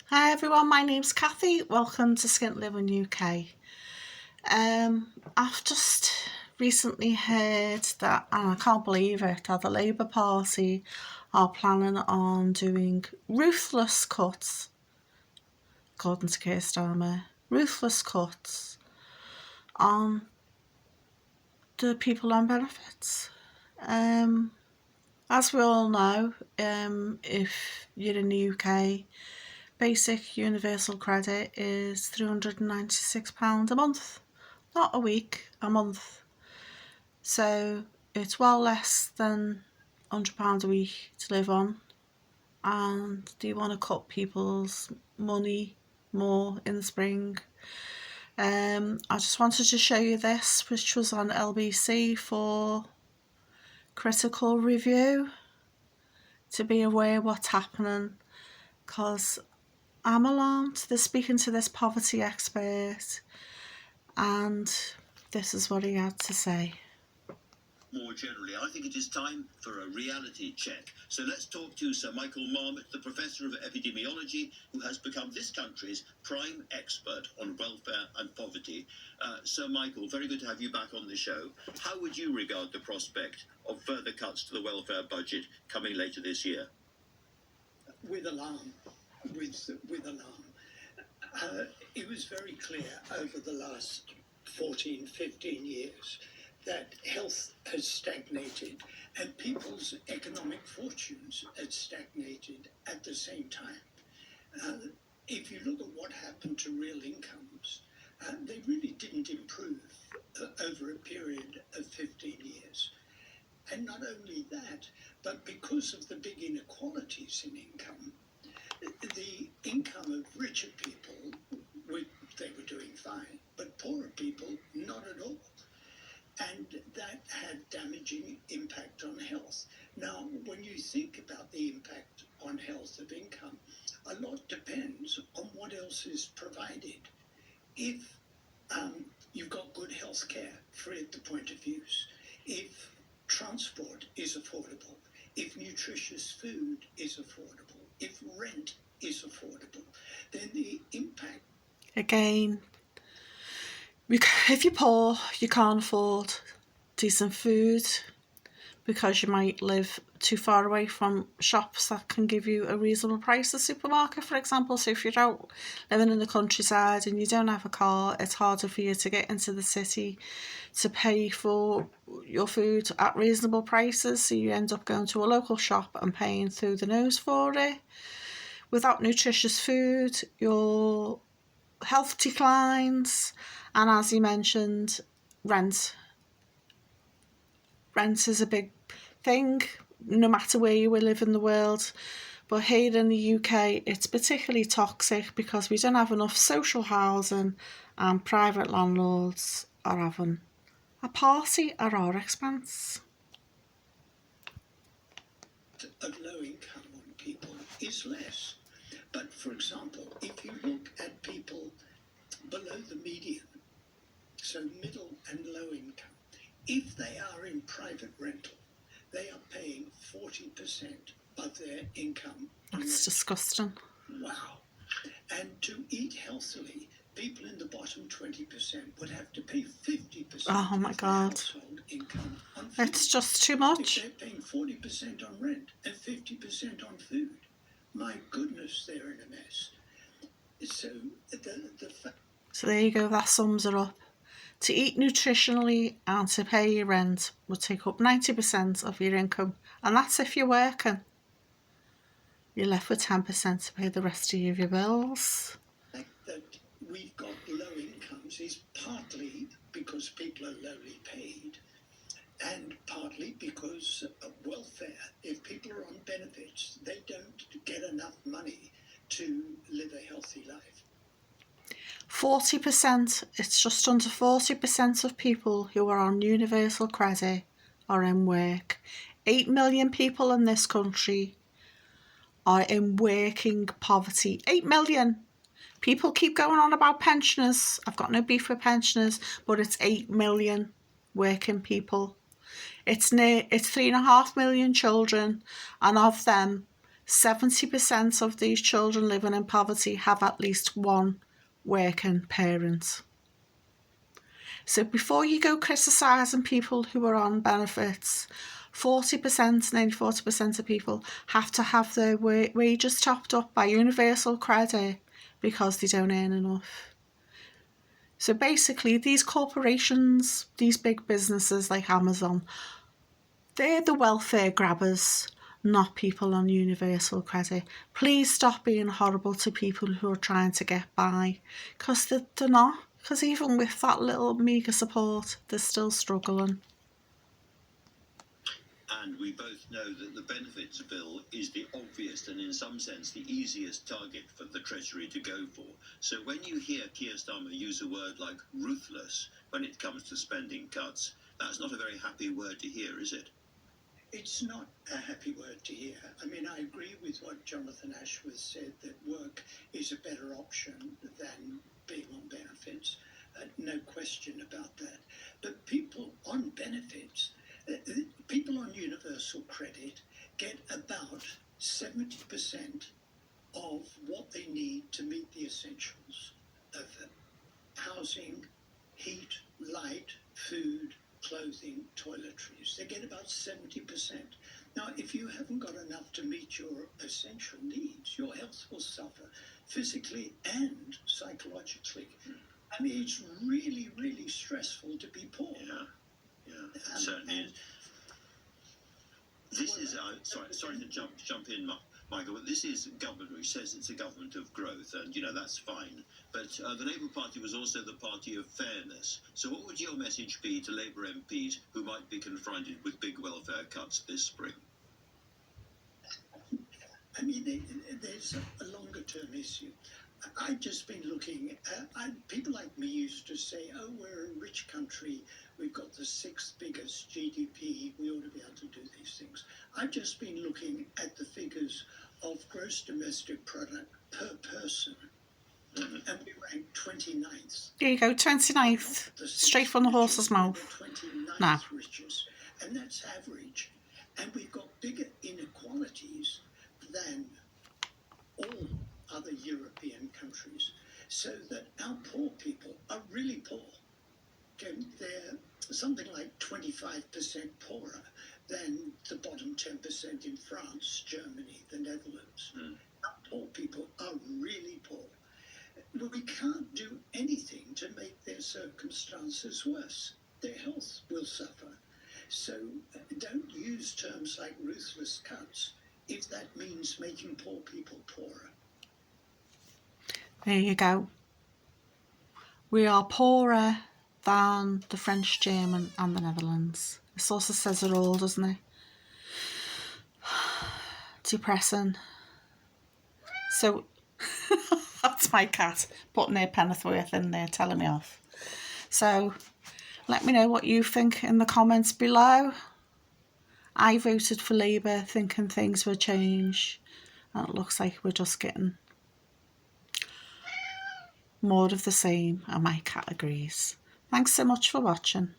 Hi everyone, my name's Cathy. Welcome to Skint Living UK. I've just recently heard that, and I can't believe it, that the Labour Party are planning on doing ruthless cuts, according to Keir Starmer, ruthless cuts on the people on benefits. As we all know, if you're in the UK, basic universal credit is £396 a month. Not a week, a month. So it's well less than £100 a week to live on. And do you want to cut people's money more in the spring? I just wanted to show you this, which was on LBC for critical review, to be aware what's happening, because I'm alarmed. They're speaking to this poverty expert, and this is what he had to say. More generally, I think it is time for a reality check. So let's talk to Sir Michael Marmot, the Professor of Epidemiology, who has become this country's prime expert on welfare and poverty. Sir Michael, very good to have you back on the show. How would you regard the prospect of further cuts to the welfare budget coming later this year? With alarm. With alarm. It was very clear over the last 14, 15 years that health has stagnated and people's economic fortunes had stagnated at the same time. If you look at what happened to real incomes, they really didn't improve over a period of 15 years. And not only that, but because of the big inequalities in income, the income of richer people, they were doing fine, but poorer people, not at all. And that had damaging impact on health. Now, when you think about the impact on health of income, a lot depends on what else is provided. If you've got good health care free at the point of use, if transport is affordable, if nutritious food is affordable, if rent is affordable, then the impact... Again, if you're poor, you can't afford decent food because you might live too far away from shops that can give you a reasonable price, a supermarket, for example. So if you're out living in the countryside and you don't have a car, it's harder for you to get into the city to pay for your food at reasonable prices. So you end up going to a local shop and paying through the nose for it. Without nutritious food, your health declines, and as you mentioned, rent is a big thing no matter where you live in the world, but here in the UK it's particularly toxic because we don't have enough social housing and private landlords are having a party at our expense. Of low income on people is less. But for example, if you look at people below the median, so middle and low income, if they are in private rental, they are paying 40% of their income. That's disgusting. Wow. And to eat healthily, people in the bottom 20% would have to pay 50% Oh my God. of their household income on food. It's just too much. If they're paying 40% on rent and 50% on food, my goodness, they're in a mess. So there you go, that sums it up. To eat nutritionally and to pay your rent would take up 90% of your income, and that's if you're working. You're left with 10% to pay the rest of your bills. The fact that we've got low incomes is partly because people are lowly paid, and partly because of welfare. If people are on benefits, they don't get enough money to live a healthy life. 40%, it's just under 40% of people who are on universal credit are in work. 8 million people in this country are in working poverty. 8 million. People keep going on about pensioners. I've got no beef with pensioners, but it's 8 million working people. It's 3.5 million children, and of them, 70% of these children living in poverty have at least one working parent. So before you go criticising people who are on benefits, 40%, nearly 40% of people have to have their wages topped up by universal credit because they don't earn enough. So basically, these corporations, these big businesses like Amazon, they're the welfare grabbers, not people on universal credit. Please stop being horrible to people who are trying to get by, because they're not. Because even with that little meagre support, they're still struggling. And we both know that the benefits bill is the obvious and in some sense the easiest target for the Treasury to go for. So when you hear Keir Starmer use a word like ruthless when it comes to spending cuts, that's not a very happy word to hear, is it? It's not a happy word to hear. I mean, I agree with what Jonathan Ashworth said, that work is a better option than being on benefits. No question about that. But people on benefits, people on universal credit get about 70% of what they need to meet the essentials of housing, heat, light, food, clothing, toiletries. They get about 70%. Now, if you haven't got enough to meet your essential needs, your health will suffer physically and psychologically. I mean, it's really, really stressful to be poor. Yeah, it certainly is. This is, sorry to jump in, Michael, but this is a government who says it's a government of growth, and, that's fine. But the Labour Party was also the party of fairness. So what would your message be to Labour MPs who might be confronted with big welfare cuts this spring? I mean, there's a longer-term issue. I've just been looking at, people like me used to say, oh, we're a rich country, we've got the 6th biggest GDP, we ought to be able to do these things. I've just been looking at the figures of gross domestic product per person, and we rank 29th. There you go, 29th, straight from the horse's mouth. 29th richest, and that's average. And we've got bigger inequalities than all other European countries, so that our poor people are really poor. They're something like 25% poorer than the bottom 10% in France, Germany, the Netherlands. Our poor people are really poor. Well, we can't do anything to make their circumstances worse. Their health will suffer. So don't use terms like ruthless cuts if that means making poor people poorer. There you go. We are poorer than the French, German and the Netherlands. This also says it all, doesn't it? Depressing. So that's my cat putting her Pennethworth in there, telling me off. So let me know what you think in the comments below. I voted for Labour thinking things would change, and it looks like we're just getting more of the same, and my cat agrees. Thanks so much for watching.